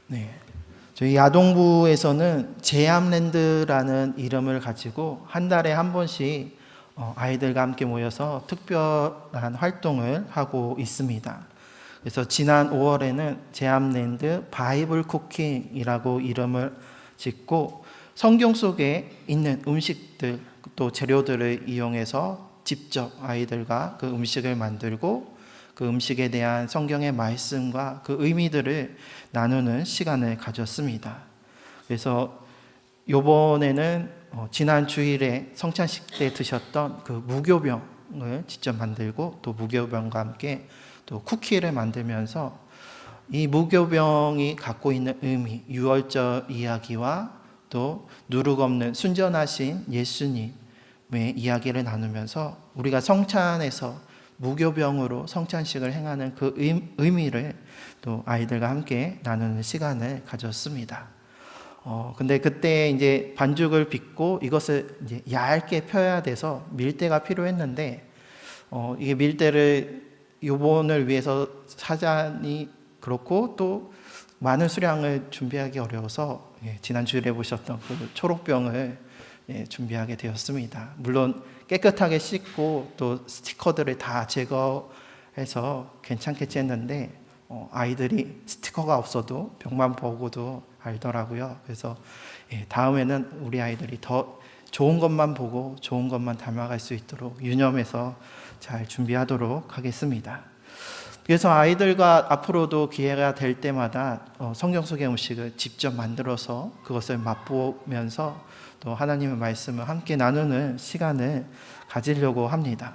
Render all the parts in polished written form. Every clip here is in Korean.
네. 저희 야동부에서는 제암랜드라는 이름을 가지고 한 달에 한 번씩 아이들과 함께 모여서 특별한 활동을 하고 있습니다. 그래서 지난 5월에는 제암랜드 바이블 쿠킹이라고 이름을 짓고 성경 속에 있는 음식들 또 재료들을 이용해서 직접 아이들과 그 음식을 만들고 그 음식에 대한 성경의 말씀과 그 의미들을 나누는 시간을 가졌습니다. 그래서 이번에는 지난 주일에 성찬식 때 드셨던 그 무교병을 직접 만들고 또 무교병과 함께 또 쿠키를 만들면서 이 무교병이 갖고 있는 의미, 유월절 이야기와 또 누룩 없는 순전하신 예수님의 이야기를 나누면서 우리가 성찬에서 무교병으로 성찬식을 행하는 그 의미를 또 아이들과 함께 나누는 시간을 가졌습니다. 근데 그때 이제 반죽을 빚고 이것을 이제 얇게 펴야 돼서 밀대가 필요했는데, 이게 밀대를 요번을 위해서 사자니 그렇고 또 많은 수량을 준비하기 어려워서 지난 주일에 보셨던 그 초록병을 준비하게 되었습니다. 물론 깨끗하게 씻고 또 스티커들을 다 제거해서 괜찮겠지 했는데 아이들이 스티커가 없어도 병만 보고도 알더라고요. 그래서 다음에는 우리 아이들이 더 좋은 것만 보고 좋은 것만 담아갈 수 있도록 유념해서 잘 준비하도록 하겠습니다. 그래서 아이들과 앞으로도 기회가 될 때마다 성경 속의 음식을 직접 만들어서 그것을 맛보면서 또 하나님의 말씀을 함께 나누는 시간을 가지려고 합니다.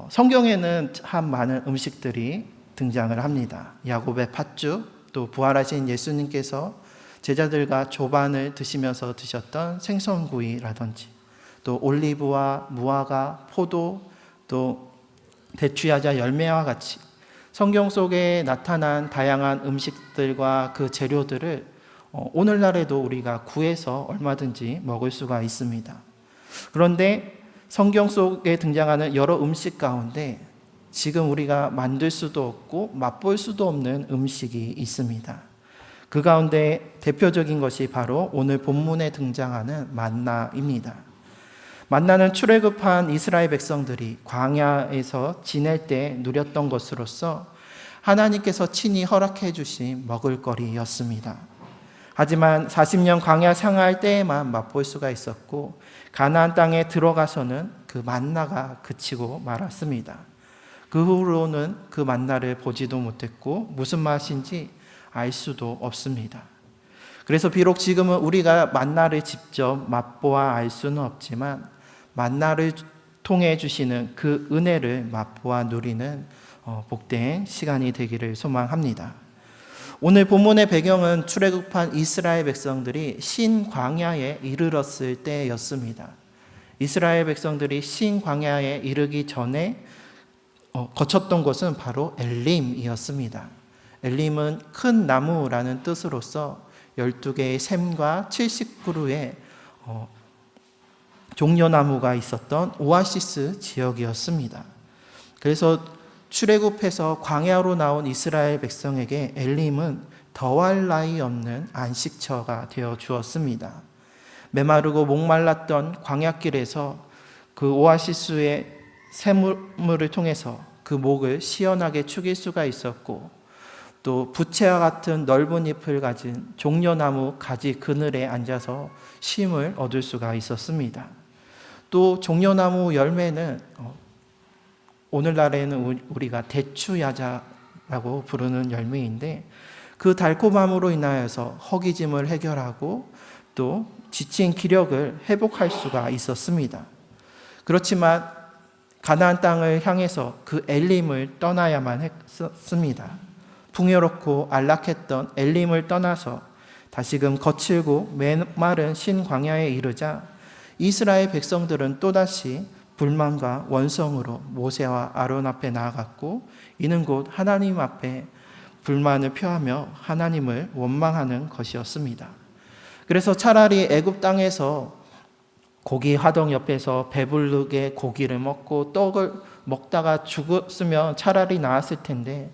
성경에는 참 많은 음식들이 등장을 합니다. 야곱의 팥죽, 또 부활하신 예수님께서 제자들과 조반을 드시면서 드셨던 생선구이라든지 또 올리브와 무화과, 포도, 또 대추야자 열매와 같이 성경 속에 나타난 다양한 음식들과 그 재료들을 오늘날에도 우리가 구해서 얼마든지 먹을 수가 있습니다. 그런데 성경 속에 등장하는 여러 음식 가운데 지금 우리가 만들 수도 없고 맛볼 수도 없는 음식이 있습니다. 그 가운데 대표적인 것이 바로 오늘 본문에 등장하는 만나입니다. 만나는 출애굽한 이스라엘 백성들이 광야에서 지낼 때 누렸던 것으로서 하나님께서 친히 허락해 주신 먹을거리였습니다. 하지만 40년 광야 생활 때에만 맛볼 수가 있었고 가나안 땅에 들어가서는 그 만나가 그치고 말았습니다. 그 후로는 그 만나를 보지도 못했고 무슨 맛인지 알 수도 없습니다. 그래서 비록 지금은 우리가 만나를 직접 맛보아 알 수는 없지만 만나를 통해 주시는 그 은혜를 맛보아 누리는 복된 시간이 되기를 소망합니다. 오늘 본문의 배경은 출애굽한 이스라엘 백성들이 신광야에 이르렀을 때였습니다. 이스라엘 백성들이 신광야에 이르기 전에 거쳤던 곳은 바로 엘림이었습니다. 엘림은 큰 나무라는 뜻으로서 12개의 샘과 70그루의 종려나무가 있었던 오아시스 지역이었습니다. 그래서 출애굽해서 광야로 나온 이스라엘 백성에게 엘림은 더할 나위 없는 안식처가 되어 주었습니다. 메마르고 목말랐던 광야길에서 그 오아시스의 샘물을 통해서 그 목을 시원하게 축일 수가 있었고 또 부채와 같은 넓은 잎을 가진 종려나무 가지 그늘에 앉아서 쉼을 얻을 수가 있었습니다. 또 종려나무 열매는 오늘날에는 우리가 대추야자라고 부르는 열매인데 그 달콤함으로 인하여서 허기짐을 해결하고 또 지친 기력을 회복할 수가 있었습니다. 그렇지만 가나안 땅을 향해서 그 엘림을 떠나야만 했습니다. 풍요롭고 안락했던 엘림을 떠나서 다시금 거칠고 메마른 신광야에 이르자 이스라엘 백성들은 또다시 불만과 원성으로 모세와 아론 앞에 나아갔고 이는 곧 하나님 앞에 불만을 표하며 하나님을 원망하는 것이었습니다. 그래서 차라리 애굽 땅에서 고기 화덕 옆에서 배부르게 고기를 먹고 떡을 먹다가 죽었으면 차라리 나았을 텐데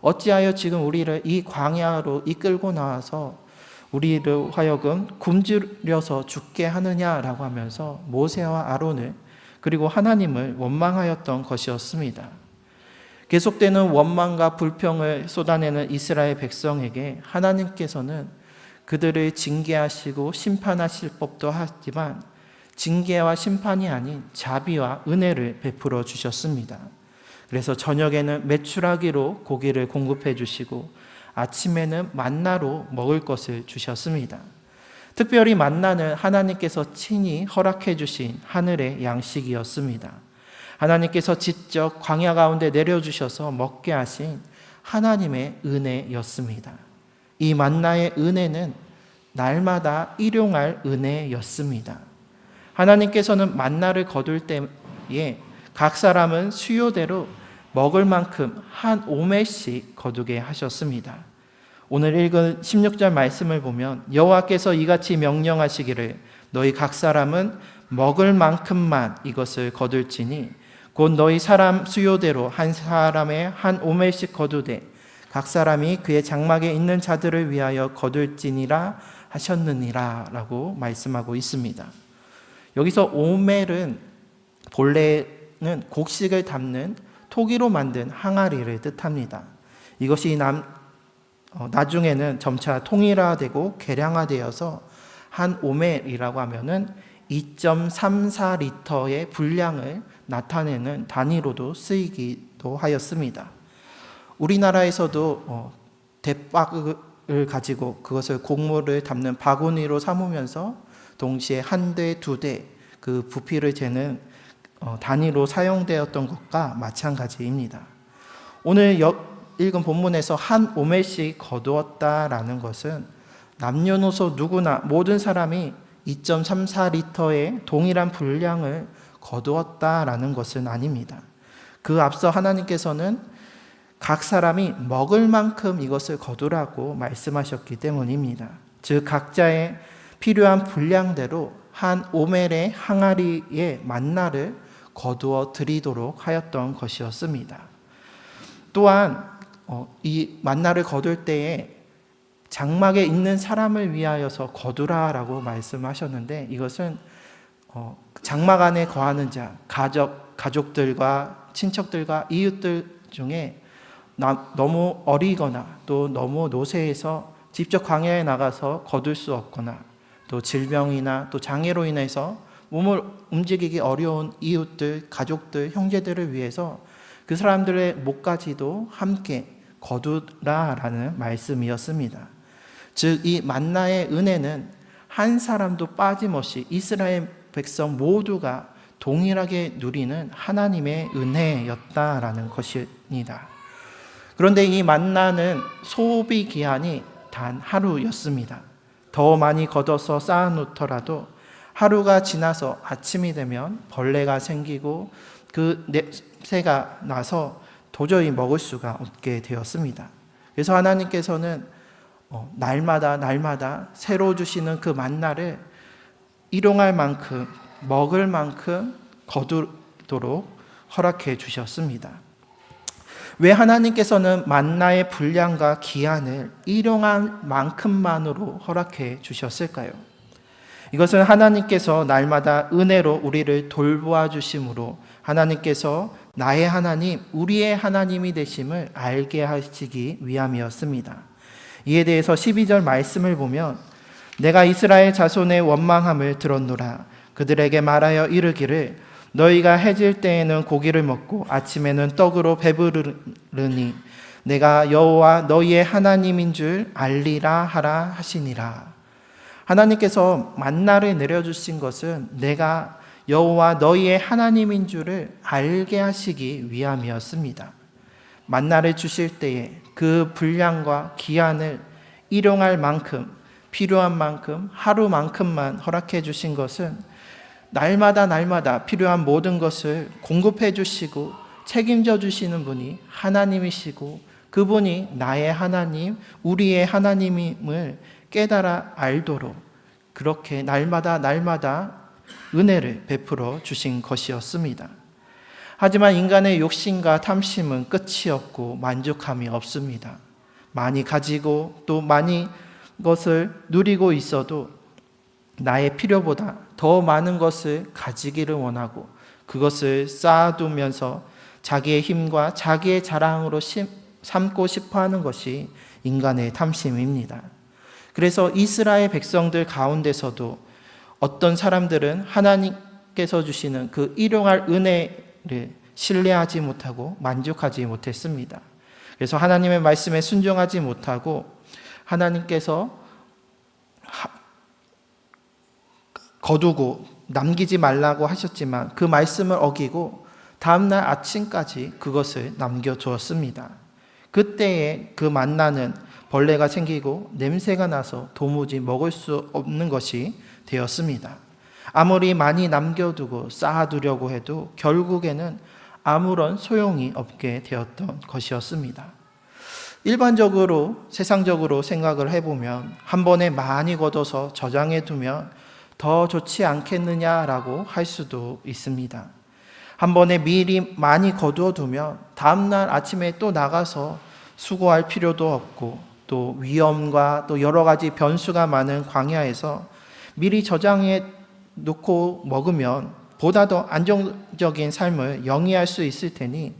어찌하여 지금 우리를 이 광야로 이끌고 나와서 우리를 하여금 굶주려서 죽게 하느냐라고 하면서 모세와 아론을 그리고 하나님을 원망하였던 것이었습니다. 계속되는 원망과 불평을 쏟아내는 이스라엘 백성에게 하나님께서는 그들을 징계하시고 심판하실 법도 하지만 징계와 심판이 아닌 자비와 은혜를 베풀어 주셨습니다. 그래서 저녁에는 메추라기로 고기를 공급해 주시고 아침에는 만나로 먹을 것을 주셨습니다. 특별히 만나는 하나님께서 친히 허락해 주신 하늘의 양식이었습니다. 하나님께서 직접 광야 가운데 내려주셔서 먹게 하신 하나님의 은혜였습니다. 이 만나의 은혜는 날마다 일용할 은혜였습니다. 하나님께서는 만나를 거둘 때에 각 사람은 수요대로 먹을 만큼 한 오멜씩 거두게 하셨습니다. 오늘 읽은 16절 말씀을 보면 여호와께서 이같이 명령하시기를 너희 각 사람은 먹을 만큼만 이것을 거둘지니 곧 너희 사람 수요대로 한 사람의 한 오멜씩 거두되 각 사람이 그의 장막에 있는 자들을 위하여 거둘지니라 하셨느니라 라고 말씀하고 있습니다. 여기서 오멜은 본래는 곡식을 담는 토기로 만든 항아리를 뜻합니다. 이것이 나중에는 점차 통일화되고 개량화되어서 한 오멜이라고 하면은 2.34리터의 분량을 나타내는 단위로도 쓰이기도 하였습니다. 우리나라에서도 대박을 가지고 그것을 곡물을 담는 바구니로 삼으면서 동시에 한 대, 두 대 그 부피를 재는 단위로 사용되었던 것과 마찬가지입니다. 오늘 읽은 본문에서 한 오멜씩 거두었다라는 것은 남녀노소 누구나 모든 사람이 2.34리터의 동일한 분량을 거두었다라는 것은 아닙니다. 그 앞서 하나님께서는 각 사람이 먹을 만큼 이것을 거두라고 말씀하셨기 때문입니다. 즉 각자의 필요한 분량대로 한 오멜의 항아리의 만나를 거두어 드리도록 하였던 것이었습니다. 또한 이 만나를 거둘 때에 장막에 있는 사람을 위하여서 거두라라고 말씀하셨는데 이것은 장막 안에 거하는 자, 가족들과 친척들과 이웃들 중에 너무 어리거나 또 너무 노쇠해서 직접 광야에 나가서 거둘 수 없거나 또 질병이나 또 장애로 인해서 몸을 움직이기 어려운 이웃들, 가족들, 형제들을 위해서 그 사람들의 목까지도 함께 거두라라는 말씀이었습니다. 즉 이 만나의 은혜는 한 사람도 빠짐없이 이스라엘 백성 모두가 동일하게 누리는 하나님의 은혜였다라는 것입니다. 그런데 이 만나는 소비 기한이 단 하루였습니다. 더 많이 걷어서 쌓아놓더라도 하루가 지나서 아침이 되면 벌레가 생기고 그 냄새가 나서 도저히 먹을 수가 없게 되었습니다. 그래서 하나님께서는 날마다 새로 주시는 그 만나를 일용할 만큼 먹을 만큼 거두도록 허락해 주셨습니다. 왜 하나님께서는 만나의 분량과 기한을 일용할 만큼만으로 허락해 주셨을까요? 이것은 하나님께서 날마다 은혜로 우리를 돌보아 주심으로 하나님께서 나의 하나님, 우리의 하나님이 되심을 알게 하시기 위함이었습니다. 이에 대해서 12절 말씀을 보면 내가 이스라엘 자손의 원망함을 들었노라. 그들에게 말하여 이르기를 너희가 해질 때에는 고기를 먹고 아침에는 떡으로 배부르니 내가 여호와 너희의 하나님인 줄 알리라 하라 하시니라. 하나님께서 만나를 내려주신 것은 내가 여호와 너희의 하나님인 줄을 알게 하시기 위함이었습니다. 만나를 주실 때에 그 분량과 기한을 일용할 만큼 필요한 만큼 하루만큼만 허락해 주신 것은 날마다 필요한 모든 것을 공급해 주시고 책임져 주시는 분이 하나님이시고 그분이 나의 하나님, 우리의 하나님임을 깨달아 알도록 그렇게 날마다 은혜를 베풀어 주신 것이었습니다. 하지만 인간의 욕심과 탐심은 끝이 없고 만족함이 없습니다. 많이 가지고 또 많이 것을 누리고 있어도 나의 필요보다 더 많은 것을 가지기를 원하고 그것을 쌓아두면서 자기의 힘과 자기의 자랑으로 삼고 싶어 하는 것이 인간의 탐심입니다. 그래서 이스라엘 백성들 가운데서도 어떤 사람들은 하나님께서 주시는 그 일용할 은혜를 신뢰하지 못하고 만족하지 못했습니다. 그래서 하나님의 말씀에 순종하지 못하고 하나님께서 거두고 남기지 말라고 하셨지만 그 말씀을 어기고 다음날 아침까지 그것을 남겨두었습니다. 그때에 그 만나는 벌레가 생기고 냄새가 나서 도무지 먹을 수 없는 것이 되었습니다. 아무리 많이 남겨두고 쌓아두려고 해도 결국에는 아무런 소용이 없게 되었던 것이었습니다. 일반적으로 세상적으로 생각을 해보면 한 번에 많이 걷어서 저장해 두면 더 좋지 않겠느냐라고 할 수도 있습니다. 한 번에 미리 많이 거두어 두면 다음날 아침에 또 나가서 수고할 필요도 없고 또 위험과 또 여러 가지 변수가 많은 광야에서 미리 저장해 놓고 먹으면 보다 더 안정적인 삶을 영위할 수 있을 테니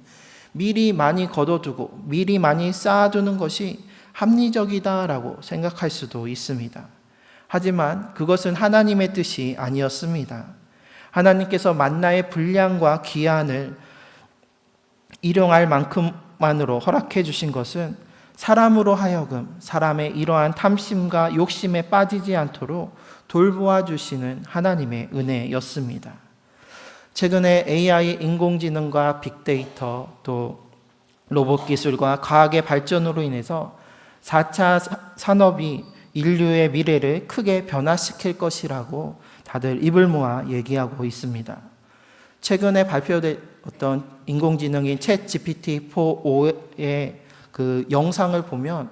미리 많이 거둬두고 미리 많이 쌓아두는 것이 합리적이다라고 생각할 수도 있습니다. 하지만 그것은 하나님의 뜻이 아니었습니다. 하나님께서 만나의 분량과 기한을 일용할 만큼만으로 허락해 주신 것은 사람으로 하여금 사람의 이러한 탐심과 욕심에 빠지지 않도록 돌보아 주시는 하나님의 은혜였습니다. 최근에 AI 인공지능과 빅데이터 또 로봇 기술과 과학의 발전으로 인해서 4차 산업이 인류의 미래를 크게 변화시킬 것이라고 다들 입을 모아 얘기하고 있습니다. 최근에 발표됐던 인공지능인 챗 GPT-4.5의 그 영상을 보면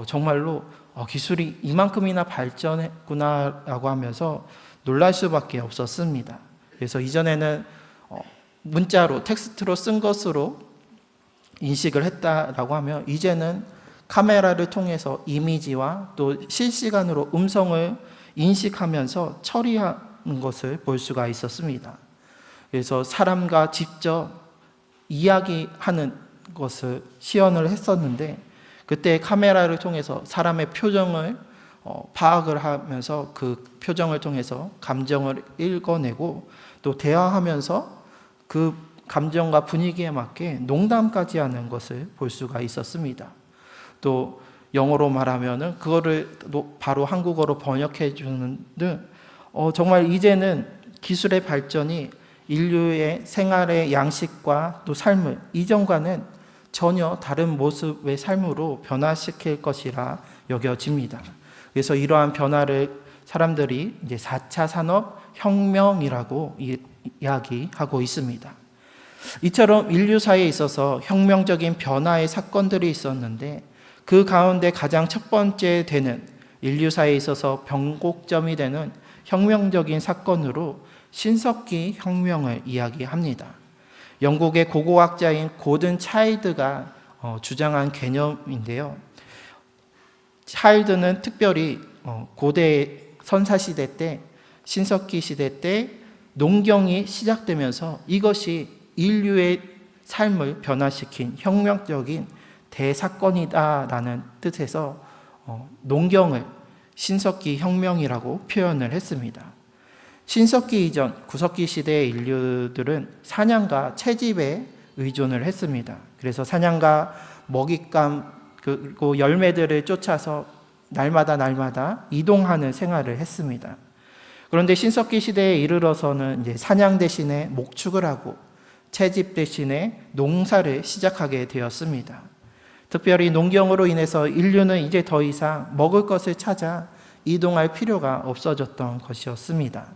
정말로 기술이 이만큼이나 발전했구나라고 하면서 놀랄 수밖에 없었습니다. 그래서 이전에는 문자로 텍스트로 쓴 것으로 인식을 했다라고 하면 이제는 카메라를 통해서 이미지와 또 실시간으로 음성을 인식하면서 처리하는 것을 볼 수가 있었습니다. 그래서 사람과 직접 이야기하는 것을 시연을 했었는데 그때 카메라를 통해서 사람의 표정을 파악을 하면서 그 표정을 통해서 감정을 읽어내고 또 대화하면서 그 감정과 분위기에 맞게 농담까지 하는 것을 볼 수가 있었습니다. 또 영어로 말하면은 그거를 바로 한국어로 번역해 주는 등 정말 이제는 기술의 발전이 인류의 생활의 양식과 또 삶을 이전과는 전혀 다른 모습의 삶으로 변화시킬 것이라 여겨집니다. 그래서 이러한 변화를 사람들이 이제 4차 산업 혁명이라고 이야기하고 있습니다. 이처럼 인류사에 있어서 혁명적인 변화의 사건들이 있었는데 그 가운데 가장 첫 번째 되는 인류사에 있어서 변곡점이 되는 혁명적인 사건으로 신석기 혁명을 이야기합니다. 영국의 고고학자인 고든 차일드가 주장한 개념인데요. 차일드는 특별히 고대 선사시대 때 신석기 시대 때 농경이 시작되면서 이것이 인류의 삶을 변화시킨 혁명적인 대사건이다라는 뜻에서 농경을 신석기 혁명이라고 표현을 했습니다. 신석기 이전 구석기 시대의 인류들은 사냥과 채집에 의존을 했습니다. 그래서 사냥과 먹잇감 그리고 열매들을 쫓아서 날마다 이동하는 생활을 했습니다. 그런데 신석기 시대에 이르러서는 이제 사냥 대신에 목축을 하고 채집 대신에 농사를 시작하게 되었습니다. 특별히 농경으로 인해서 인류는 이제 더 이상 먹을 것을 찾아 이동할 필요가 없어졌던 것이었습니다.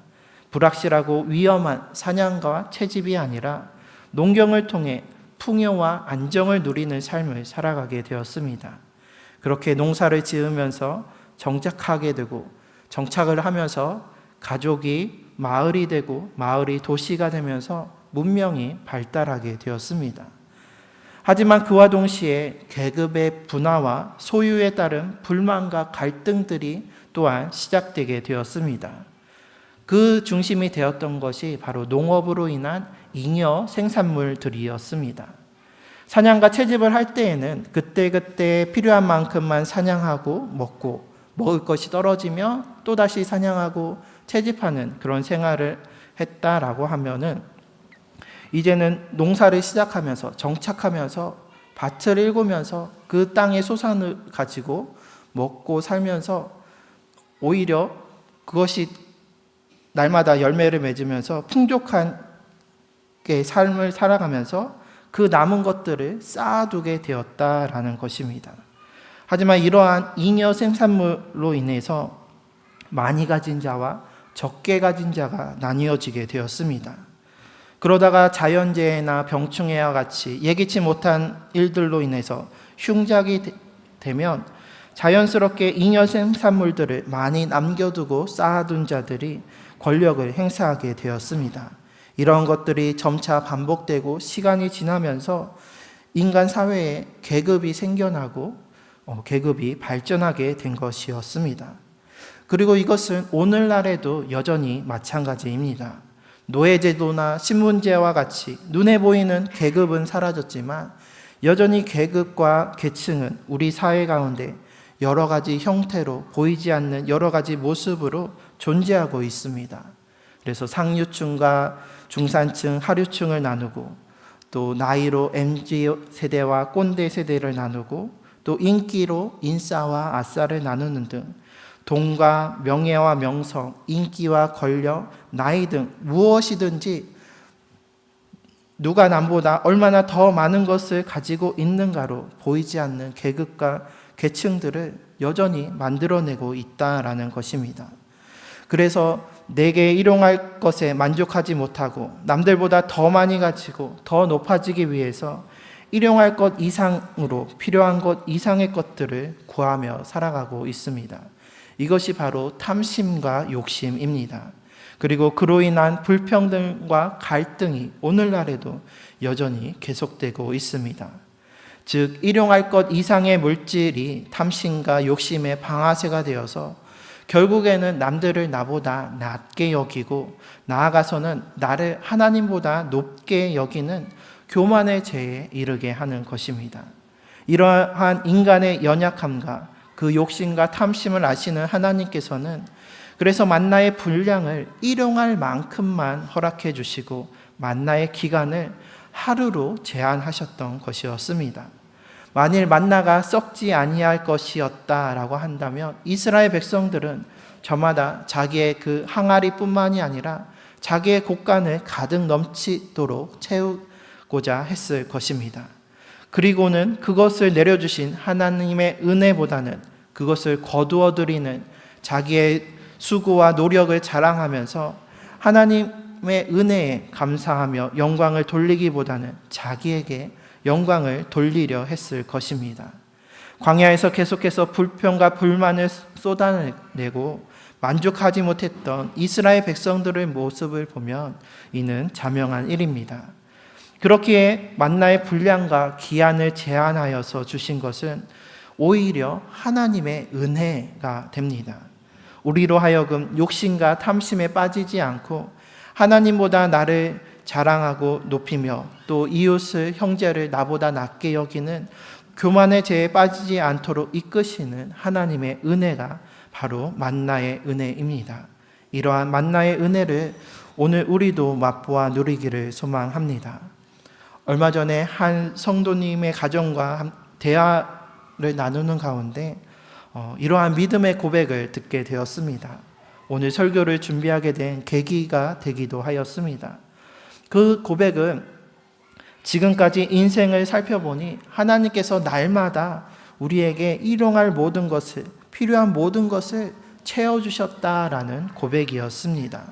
불확실하고 위험한 사냥과 채집이 아니라 농경을 통해 풍요와 안정을 누리는 삶을 살아가게 되었습니다. 그렇게 농사를 지으면서 정착하게 되고 정착을 하면서 가족이 마을이 되고 마을이 도시가 되면서 문명이 발달하게 되었습니다. 하지만 그와 동시에 계급의 분화와 소유에 따른 불만과 갈등들이 또한 시작되게 되었습니다. 그 중심이 되었던 것이 바로 농업으로 인한 잉여 생산물들이었습니다. 사냥과 채집을 할 때에는 그때그때 필요한 만큼만 사냥하고 먹고, 먹을 것이 떨어지면 또다시 사냥하고 채집하는 그런 생활을 했다라고 하면은, 이제는 농사를 시작하면서 정착하면서 밭을 일구면서 그 땅의 소산을 가지고 먹고 살면서 오히려 그것이 날마다 열매를 맺으면서 풍족한 삶을 살아가면서 그 남은 것들을 쌓아두게 되었다라는 것입니다. 하지만 이러한 잉여 생산물로 인해서 많이 가진 자와 적게 가진 자가 나뉘어지게 되었습니다. 그러다가 자연재해나 병충해와 같이 예기치 못한 일들로 인해서 흉작이 되면 자연스럽게 잉여 생산물들을 많이 남겨두고 쌓아둔 자들이 권력을 행사하게 되었습니다. 이런 것들이 점차 반복되고 시간이 지나면서 인간 사회에 계급이 생겨나고 계급이 발전하게 된 것이었습니다. 그리고 이것은 오늘날에도 여전히 마찬가지입니다. 노예제도나 신분제와 같이 눈에 보이는 계급은 사라졌지만 여전히 계급과 계층은 우리 사회 가운데 여러 가지 형태로 보이지 않는 여러 가지 모습으로 존재하고 있습니다. 그래서 상류층과 중산층, 하류층을 나누고, 또 나이로 MZ 세대와 꼰대 세대를 나누고, 또 인기로 인싸와 아싸를 나누는 등 돈과 명예와 명성, 인기와 권력, 나이 등 무엇이든지 누가 남보다 얼마나 더 많은 것을 가지고 있는가로 보이지 않는 계급과 계층들을 여전히 만들어내고 있다라는 것입니다. 그래서 내게 일용할 것에 만족하지 못하고 남들보다 더 많이 가지고 더 높아지기 위해서 일용할 것 이상으로 필요한 것 이상의 것들을 구하며 살아가고 있습니다. 이것이 바로 탐심과 욕심입니다. 그리고 그로 인한 불평등과 갈등이 오늘날에도 여전히 계속되고 있습니다. 즉 일용할 것 이상의 물질이 탐심과 욕심의 방아쇠가 되어서 결국에는 남들을 나보다 낮게 여기고 나아가서는 나를 하나님보다 높게 여기는 교만의 죄에 이르게 하는 것입니다. 이러한 인간의 연약함과 그 욕심과 탐심을 아시는 하나님께서는 그래서 만나의 분량을 일용할 만큼만 허락해 주시고 만나의 기간을 하루로 제한하셨던 것이었습니다. 만일 만나가 썩지 아니할 것이었다라고 한다면 이스라엘 백성들은 저마다 자기의 그 항아리뿐만이 아니라 자기의 곳간을 가득 넘치도록 채우고자 했을 것입니다. 그리고는 그것을 내려주신 하나님의 은혜보다는 그것을 거두어 드리는 자기의 수고와 노력을 자랑하면서 하나님의 은혜에 감사하며 영광을 돌리기보다는 자기에게 영광을 돌리려 했을 것입니다. 광야에서 계속해서 불평과 불만을 쏟아내고 만족하지 못했던 이스라엘 백성들의 모습을 보면 이는 자명한 일입니다. 그렇기에 만나의 분량과 기한을 제한하여서 주신 것은 오히려 하나님의 은혜가 됩니다. 우리로 하여금 욕심과 탐심에 빠지지 않고 하나님보다 나를 자랑하고 높이며 또 이웃을 형제를 나보다 낮게 여기는 교만의 죄에 빠지지 않도록 이끄시는 하나님의 은혜가 바로 만나의 은혜입니다. 이러한 만나의 은혜를 오늘 우리도 맛보아 누리기를 소망합니다. 얼마 전에 한 성도님의 가정과 대화를 나누는 가운데 이러한 믿음의 고백을 듣게 되었습니다. 오늘 설교를 준비하게 된 계기가 되기도 하였습니다. 그 고백은 지금까지 인생을 살펴보니 하나님께서 날마다 우리에게 일용할 모든 것을, 필요한 모든 것을 채워주셨다라는 고백이었습니다.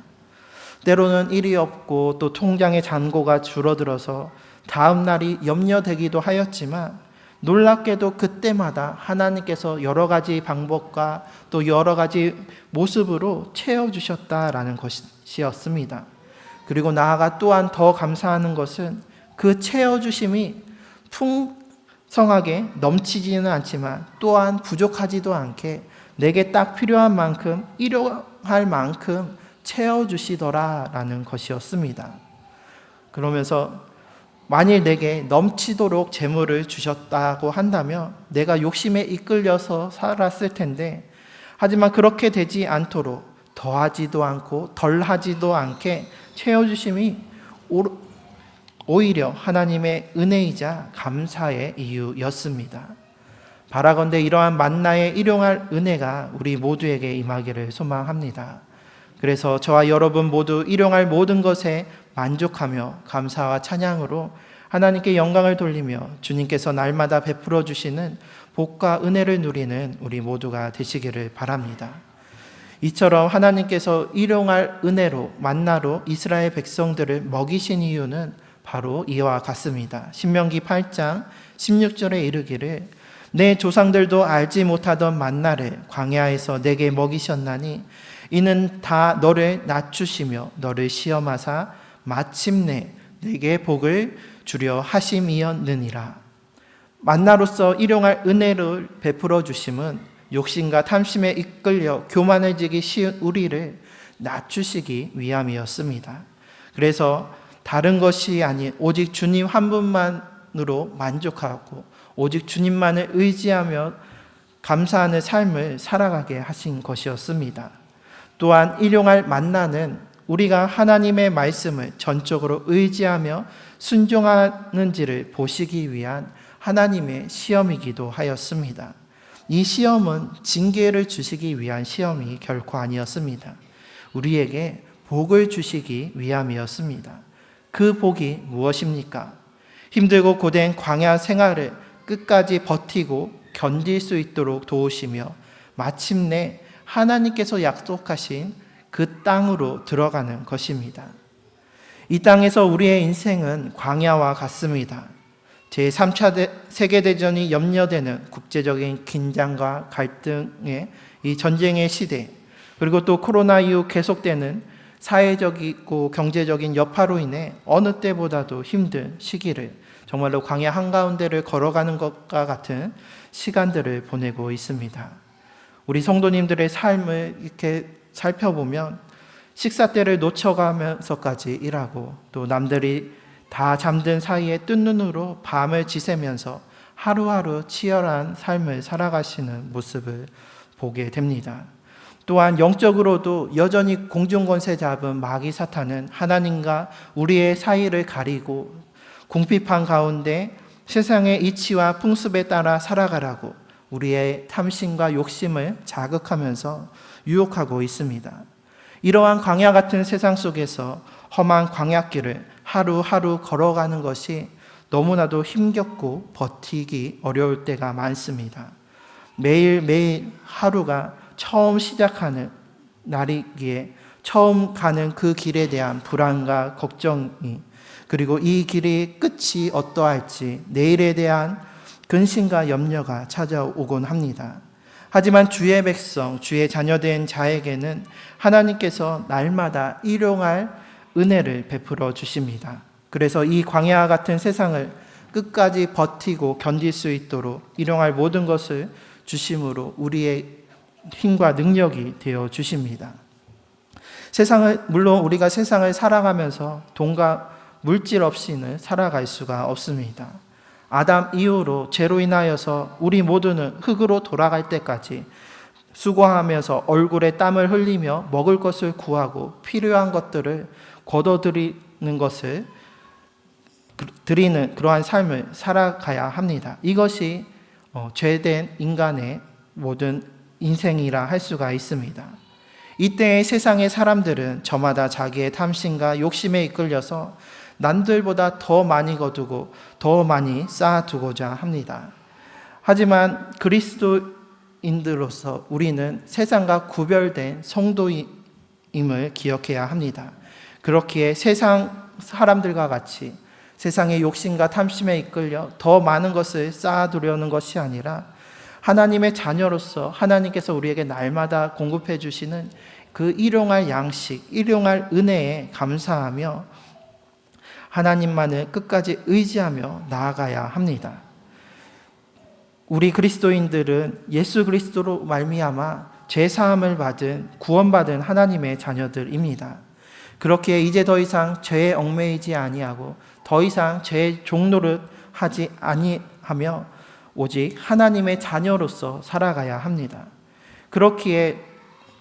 때로는 일이 없고 또 통장의 잔고가 줄어들어서 다음 날이 염려되기도 하였지만 놀랍게도 그때마다 하나님께서 여러 가지 방법과 또 여러 가지 모습으로 채워주셨다라는 것이었습니다. 그리고 나아가 또한 더 감사하는 것은 그 채워주심이 풍성하게 넘치지는 않지만 또한 부족하지도 않게 내게 딱 필요한 만큼 일용할 만큼 채워주시더라라는 것이었습니다. 그러면서 만일 내게 넘치도록 재물을 주셨다고 한다면 내가 욕심에 이끌려서 살았을 텐데, 하지만 그렇게 되지 않도록 더하지도 않고 덜하지도 않게 채워주심이 오히려 하나님의 은혜이자 감사의 이유였습니다. 바라건대 이러한 만나의 일용할 은혜가 우리 모두에게 임하기를 소망합니다. 그래서 저와 여러분 모두 일용할 모든 것에 만족하며 감사와 찬양으로 하나님께 영광을 돌리며 주님께서 날마다 베풀어 주시는 복과 은혜를 누리는 우리 모두가 되시기를 바랍니다. 이처럼 하나님께서 일용할 은혜로 만나로 이스라엘 백성들을 먹이신 이유는 바로 이와 같습니다. 신명기 8장 16절에 이르기를 내 조상들도 알지 못하던 만나를 광야에서 내게 먹이셨나니 이는 다 너를 낮추시며 너를 시험하사 마침내 내게 복을 주려 하심이었느니라. 만나로서 일용할 은혜를 베풀어 주심은 욕심과 탐심에 이끌려 교만해지기 쉬운 우리를 낮추시기 위함이었습니다. 그래서 다른 것이 아닌 오직 주님 한 분만으로 만족하고 오직 주님만을 의지하며 감사하는 삶을 살아가게 하신 것이었습니다. 또한 일용할 만나는 우리가 하나님의 말씀을 전적으로 의지하며 순종하는지를 보시기 위한 하나님의 시험이기도 하였습니다. 이 시험은 징계를 주시기 위한 시험이 결코 아니었습니다. 우리에게 복을 주시기 위함이었습니다. 그 복이 무엇입니까? 힘들고 고된 광야 생활을 끝까지 버티고 견딜 수 있도록 도우시며 마침내 하나님께서 약속하신 그 땅으로 들어가는 것입니다. 이 땅에서 우리의 인생은 광야와 같습니다. 제3차 세계대전이 염려되는 국제적인 긴장과 갈등의 이 전쟁의 시대, 그리고 또 코로나 이후 계속되는 사회적이고 경제적인 여파로 인해 어느 때보다도 힘든 시기를, 정말로 광야 한가운데를 걸어가는 것과 같은 시간들을 보내고 있습니다. 우리 성도님들의 삶을 이렇게 살펴보면 식사 때를 놓쳐가면서까지 일하고 또 남들이 다 잠든 사이에 뜬 눈으로 밤을 지새면서 하루하루 치열한 삶을 살아가시는 모습을 보게 됩니다. 또한 영적으로도 여전히 공중권세 잡은 마귀 사탄은 하나님과 우리의 사이를 가리고 궁핍한 가운데 세상의 이치와 풍습에 따라 살아가라고 우리의 탐심과 욕심을 자극하면서 유혹하고 있습니다. 이러한 광야 같은 세상 속에서 험한 광야길을 하루하루 걸어가는 것이 너무나도 힘겹고 버티기 어려울 때가 많습니다. 매일매일 하루가 처음 시작하는 날이기에 처음 가는 그 길에 대한 불안과 걱정이, 그리고 이 길의 끝이 어떠할지 내일에 대한 근심과 염려가 찾아오곤 합니다. 하지만 주의 백성, 주의 자녀된 자에게는 하나님께서 날마다 일용할 은혜를 베풀어 주십니다. 그래서 이 광야 같은 세상을 끝까지 버티고 견딜 수 있도록 일용할 모든 것을 주심으로 우리의 힘과 능력이 되어 주십니다. 물론 우리가 세상을 살아가면서 돈과 물질 없이는 살아갈 수가 없습니다. 아담 이후로 죄로 인하여서 우리 모두는 흙으로 돌아갈 때까지 수고하면서 얼굴에 땀을 흘리며 먹을 것을 구하고 필요한 것들을 거둬들이는 것을 드리는 그러한 삶을 살아가야 합니다. 이것이 죄된 인간의 모든 인생이라 할 수가 있습니다. 이때의 세상의 사람들은 저마다 자기의 탐심과 욕심에 이끌려서 남들보다 더 많이 거두고 더 많이 쌓아두고자 합니다. 하지만 그리스도인들로서 우리는 세상과 구별된 성도임을 기억해야 합니다. 그렇기에 세상 사람들과 같이 세상의 욕심과 탐심에 이끌려 더 많은 것을 쌓아두려는 것이 아니라 하나님의 자녀로서 하나님께서 우리에게 날마다 공급해 주시는 그 일용할 양식, 일용할 은혜에 감사하며 하나님만을 끝까지 의지하며 나아가야 합니다. 우리 그리스도인들은 예수 그리스도로 말미암아 죄 사함을 받은 구원받은 하나님의 자녀들입니다. 그렇기에 이제 더 이상 죄에 얽매이지 아니하고 더 이상 죄의 종노릇 하지 아니하며 오직 하나님의 자녀로서 살아가야 합니다. 그렇기에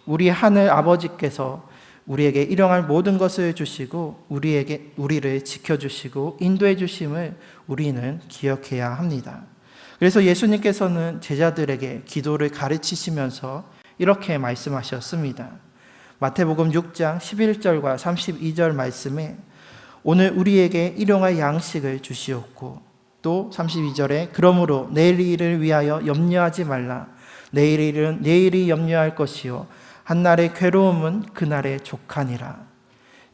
우리 하늘 아버지께서 우리에게 일용할 모든 것을 주시고 우리를 지켜주시고 인도해 주심을 우리는 기억해야 합니다. 그래서 예수님께서는 제자들에게 기도를 가르치시면서 이렇게 말씀하셨습니다. 마태복음 6장 11절과 32절 말씀에 오늘 우리에게 일용할 양식을 주시옵고 또 32절에 그러므로 내일 일을 위하여 염려하지 말라. 내일 일은 내일이 염려할 것이요 한날의 괴로움은 그날의 족하니라.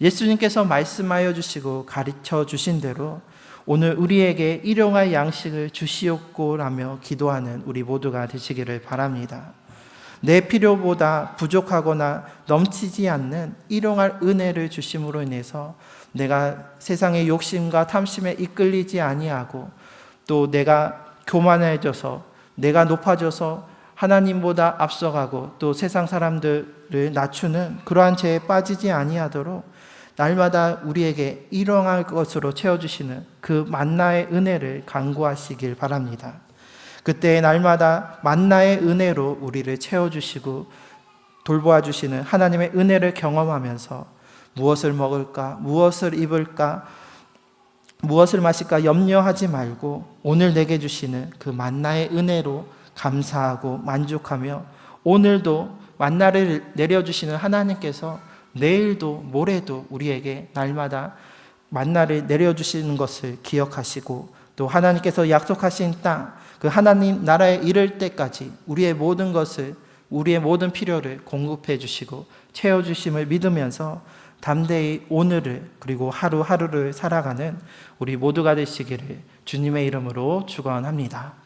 예수님께서 말씀하여 주시고 가르쳐 주신 대로 오늘 우리에게 일용할 양식을 주시옵고라며 기도하는 우리 모두가 되시기를 바랍니다. 내 필요보다 부족하거나 넘치지 않는 일용할 은혜를 주심으로 인해서 내가 세상의 욕심과 탐심에 이끌리지 아니하고 또 내가 교만해져서 내가 높아져서 하나님보다 앞서가고 또 세상 사람들을 낮추는 그러한 죄에 빠지지 아니하도록 날마다 우리에게 일용할 것으로 채워주시는 그 만나의 은혜를 간구하시길 바랍니다. 그때 날마다 만나의 은혜로 우리를 채워주시고 돌보아 주시는 하나님의 은혜를 경험하면서 무엇을 먹을까, 무엇을 입을까, 무엇을 마실까 염려하지 말고 오늘 내게 주시는 그 만나의 은혜로 감사하고 만족하며 오늘도 만나를 내려주시는 하나님께서 내일도 모레도 우리에게 날마다 만나를 내려주시는 것을 기억하시고 또 하나님께서 약속하신 땅, 그 하나님 나라에 이를 때까지 우리의 모든 것을, 우리의 모든 필요를 공급해 주시고 채워주심을 믿으면서 담대히 오늘을 그리고 하루하루를 살아가는 우리 모두가 되시기를 주님의 이름으로 축원합니다.